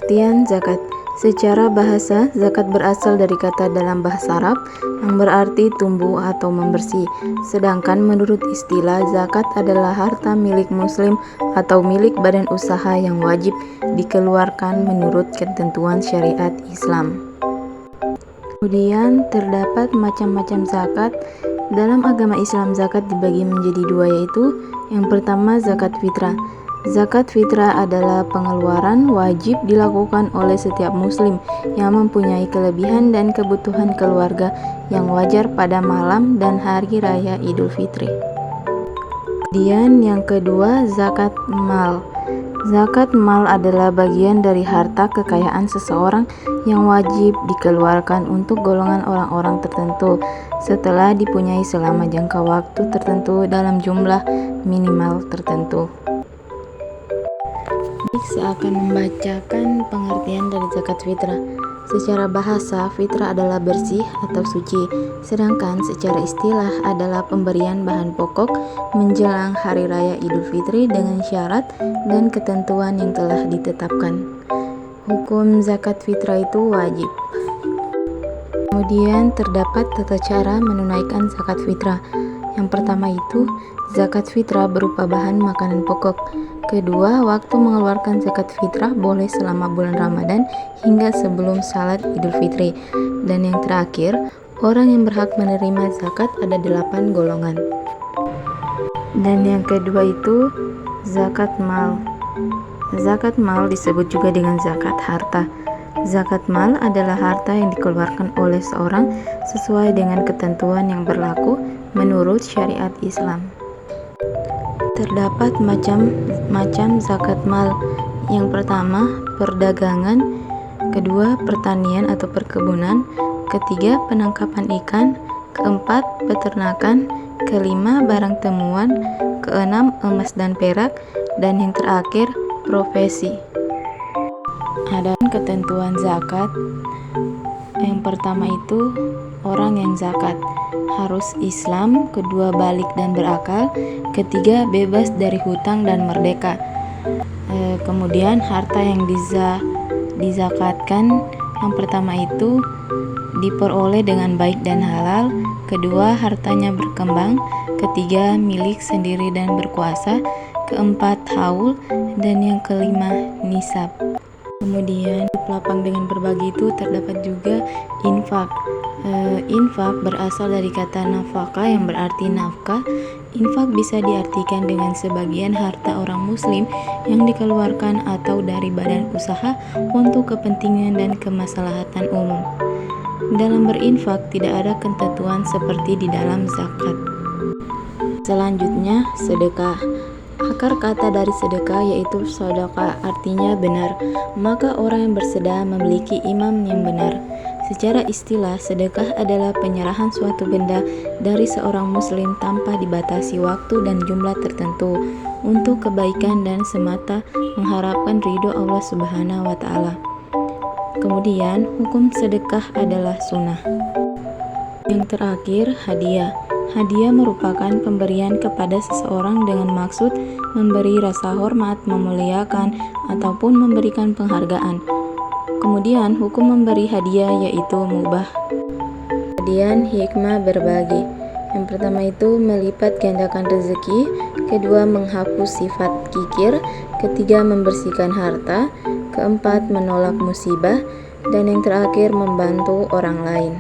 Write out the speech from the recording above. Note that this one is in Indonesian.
Pengertian zakat. Secara bahasa, zakat berasal dari kata dalam bahasa Arab yang berarti tumbuh atau membersih. Sedangkan menurut istilah, zakat adalah harta milik muslim atau milik badan usaha yang wajib dikeluarkan menurut ketentuan syariat Islam. Kemudian terdapat macam-macam zakat. Dalam agama Islam, zakat dibagi menjadi dua, yaitu yang pertama zakat fitrah. Zakat fitrah adalah pengeluaran wajib dilakukan oleh setiap muslim yang mempunyai kelebihan dan kebutuhan keluarga yang wajar pada malam dan hari raya Idul Fitri. Kemudian yang kedua, zakat mal. Zakat mal adalah bagian dari harta kekayaan seseorang yang wajib dikeluarkan untuk golongan orang-orang tertentu setelah dipunyai selama jangka waktu tertentu dalam jumlah minimal tertentu. Saya akan membacakan pengertian dari zakat fitrah. Secara bahasa, fitrah adalah bersih atau suci, sedangkan secara istilah adalah pemberian bahan pokok menjelang hari raya Idul Fitri dengan syarat dan ketentuan yang telah ditetapkan. Hukum zakat fitrah itu wajib. Kemudian terdapat tata cara menunaikan zakat fitrah. Yang pertama itu, zakat fitrah berupa bahan makanan pokok. Kedua, waktu mengeluarkan zakat fitrah boleh selama bulan Ramadan hingga sebelum salat Idul Fitri. Dan yang terakhir, orang yang berhak menerima zakat ada 8 golongan. Dan yang kedua itu, zakat mal. Zakat mal disebut juga dengan zakat harta. Zakat mal adalah harta yang dikeluarkan oleh seorang sesuai dengan ketentuan yang berlaku menurut syariat Islam. Terdapat macam-macam zakat mal. Yang pertama, perdagangan. Kedua, pertanian atau perkebunan. Ketiga, penangkapan ikan. Keempat, peternakan. Kelima, barang temuan. Keenam, emas dan perak. Dan yang terakhir, profesi. Ada ketentuan zakat. Yang pertama itu, orang yang zakat harus Islam, kedua balik dan berakal, ketiga bebas dari hutang dan merdeka. Kemudian harta yang dizakatkan, yang pertama itu diperoleh dengan baik dan halal, kedua hartanya berkembang, ketiga milik sendiri dan berkuasa, keempat haul, dan yang kelima nisab. Kemudian lapang dengan berbagi itu terdapat juga infak. Infak berasal dari kata nafkah yang berarti nafkah. Infak bisa diartikan dengan sebagian harta orang muslim yang dikeluarkan atau dari badan usaha untuk kepentingan dan kemaslahatan umum. Dalam berinfak tidak ada ketentuan seperti di dalam zakat. Selanjutnya, sedekah. Akar kata dari sedekah yaitu sodaqah, artinya benar. Maka orang yang bersedekah memiliki imam yang benar. Secara istilah, sedekah adalah penyerahan suatu benda dari seorang muslim tanpa dibatasi waktu dan jumlah tertentu untuk kebaikan dan semata mengharapkan ridho Allah Subhanahu wa Ta'ala. Kemudian, hukum sedekah adalah sunnah. Yang terakhir, hadiah. Hadiah merupakan pemberian kepada seseorang dengan maksud memberi rasa hormat, memuliakan, ataupun memberikan penghargaan. Kemudian hukum memberi hadiah yaitu mubah. Kemudian hikmah berbagi. Yang pertama itu melipat gandakan rezeki, kedua menghapus sifat kikir, ketiga membersihkan harta, keempat menolak musibah, dan yang terakhir membantu orang lain.